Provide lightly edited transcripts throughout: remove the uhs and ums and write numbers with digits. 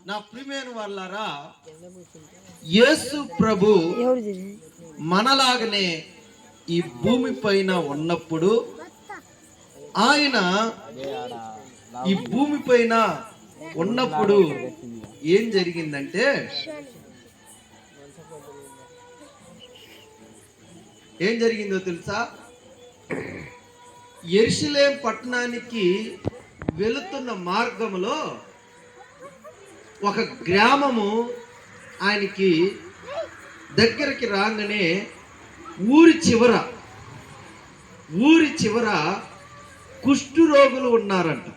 నా ప్రియమైన వాళ్ళారా, యేసు ప్రభు మనలాగనే ఈ భూమి పైన ఉన్నప్పుడు ఆయన ఈ భూమి పైన ఉన్నప్పుడు ఏం జరిగిందంటే, ఏం జరిగిందో తెలుసా? యెరూషలేం పట్టణానికి వెళుతున్న మార్గంలో ఒక గ్రామము ఆయనకి దగ్గరికి రాగానే ఊరి చివర కుష్టు రోగులు ఉన్నారంట.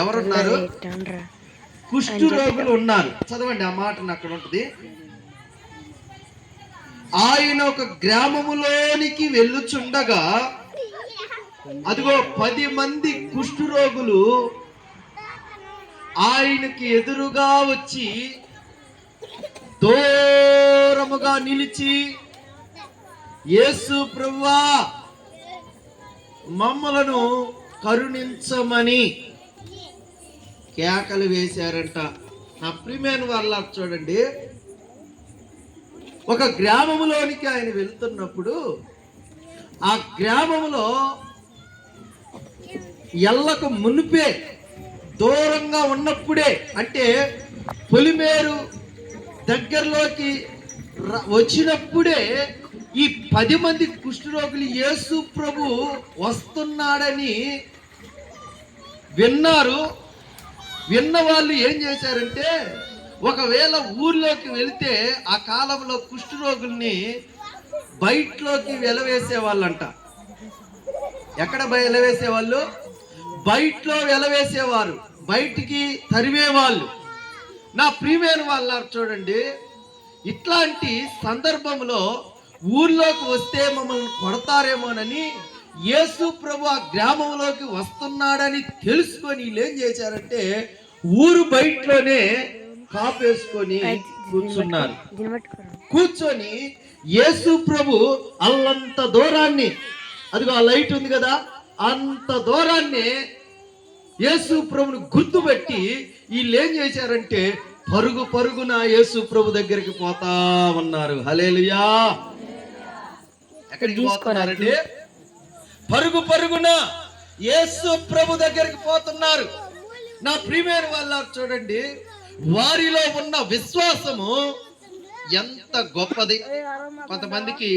ఎవరున్నారు? కుష్టు రోగులు ఉన్నారు. చదవండి ఆ మాటను, అక్కడ ఉంటుంది. ఆయన ఒక గ్రామములోనికి వెళ్ళుచుండగా అదిగో 10 మంది కుష్టు రోగులు ఆయనకి ఎదురుగా వచ్చి దూరముగా నిలిచి, యేసు ప్రభువా మమ్మలను కరుణించమని కేకలు వేశారంట. నా ప్రియమైన వాళ్ళ చూడండి, ఒక గ్రామములోనికి ఆయన వెళ్తున్నప్పుడు ఆ గ్రామములో ఎల్లకు మునిపే దూరంగా ఉన్నప్పుడే, అంటే పొలిమేరు దగ్గరలోకి వచ్చినప్పుడే ఈ 10 మంది కుష్ఠరోగులు యేసు ప్రభు వస్తున్నాడని విన్నారు. విన్న వాళ్ళు ఏం చేశారంటే, ఒకవేళ ఊర్లోకి వెళితే ఆ కాలంలో కుష్ఠరోగుల్ని బయటలోకి వెలవేసే వాళ్ళంట. ఎక్కడ వెలవేసేవాళ్ళు? బయటలో వెలవేసేవారు, బయటికి తరిమేవాళ్ళు. నా ప్రియమైన వాళ్ళ చూడండి, ఇట్లాంటి సందర్భంలో ఊర్లోకి వస్తే మమ్మల్ని కొడతారేమోనని యేసు ప్రభు ఆ గ్రామంలోకి వస్తున్నాడని తెలుసుకొని వీళ్ళు ఏం చేశారంటే, ఊరు బయటలోనే కాపేసుకొని కూర్చున్నారు. కూర్చొని యేసు ప్రభు అల్లంత దూరాన్ని, అదిగో ఆ లైట్ ఉంది కదా, అంత దూరాన్ని యేసు ప్రభుని గుర్తుపెట్టి వీళ్ళు ఏం చేశారంటే పరుగున యేసు ప్రభు దగ్గరికి పోతా ఉన్నారు. హల్లెలూయా. ఎక్కడికి పోతున్నారంటే పరుగున యేసు ప్రభు దగ్గరికి పోతున్నారు. నా ప్రియమైన వాళ్ళ చూడండి, వారిలో ఉన్న విశ్వాసము ఎంత గొప్పది. కొంతమందికి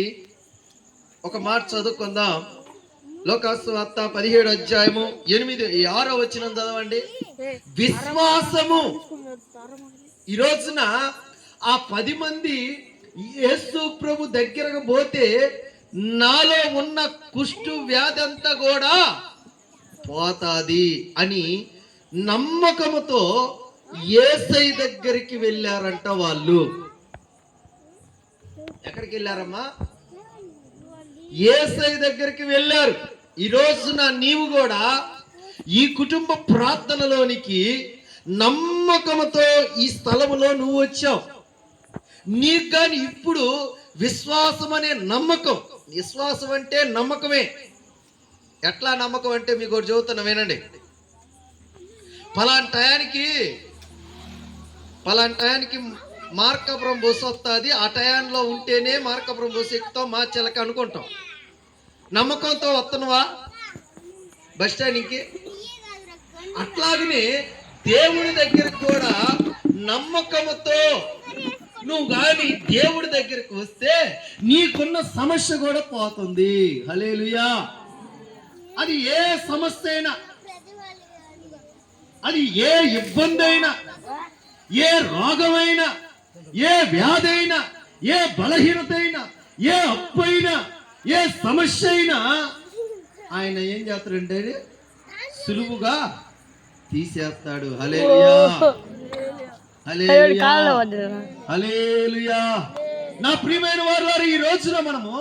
ఒక మాట చదువుకుందాం. లోకాసువార్త 17వ అధ్యాయము 6వ వచనం చదవండి. విశ్వాసము. ఈ రోజున ఆ 10 మంది యేసు ప్రభు దగ్గరకు పోతే నాలో ఉన్న కుష్టు వ్యాధి అంతా కూడా పోతాది అని నమ్మకముతో యేసయ్య దగ్గరికి వెళ్ళారంట వాళ్ళు. ఎక్కడికి వెళ్ళారమ్మా? యేసయ్య దగ్గరికి వెళ్ళారు. ఈ రోజున నీవు కూడా ఈ కుటుంబ ప్రార్థనలోనికి నమ్మకంతో ఈ స్థలములో నువ్వు వచ్చావు. నీకు కానీ ఇప్పుడు విశ్వాసం అనే నమ్మకం, విశ్వాసం అంటే నమ్మకమే. ఎట్లా నమ్మకం అంటే మీకు ఒకటి చెబుతున్నా వినండి. పలానా టయానికి మార్కాపురం బస్సు వస్తుంది, ఆ టయాన్లో ఉంటేనే మార్కాపురం బస్సు ఎక్కుతాం, మా చిలక అనుకుంటాం. నమ్మకంతో వస్తున్నావా బస్ స్టాండ్కి? అట్లాగనే దేవుడి దగ్గరకు కూడా నమ్మకంతో నువ్వు కానీ దేవుడి దగ్గరికి వస్తే నీకున్న సమస్య కూడా పోతుంది. హల్లెలూయా. అది ఏ సమస్య అయినా, అది ఏ ఇబ్బంది అయినా, ఏ రోగమైనా, ఏ వ్యాధి అయినా, ఏ బలహీనత అయినా, ఏ అప్పు అయినా, ఏ సమస్య అయినా ఆయన ఏం చేస్తాడంటే సులువుగా తీసేస్తాడు. హల్లెలూయా. హల్లెలూయా. హల్లెలూయా. నా ప్రియమైన వారు, ఈ రోజున మనము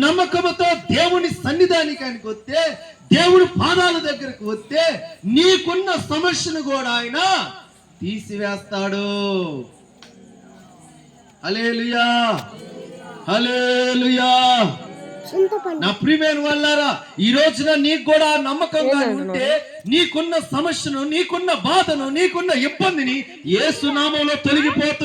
నమ్మకంతో దేవుని సన్నిధానానికి వస్తే, దేవుని పాదాల దగ్గరకు వస్తే నీకున్న సమస్యను కూడా ఆయన తీసివేస్తాడు. హల్లెలూయా. హల్లెలూయా. నా ప్రియమైన వాళ్ళారా, ఈ రోజున నీకు కూడా నమ్మకంగా ఉంటే నీకున్న సమస్యను, నీకున్న బాధను, నీకున్న ఇబ్బందిని యేసు నామములో తొలగిపోతుంది.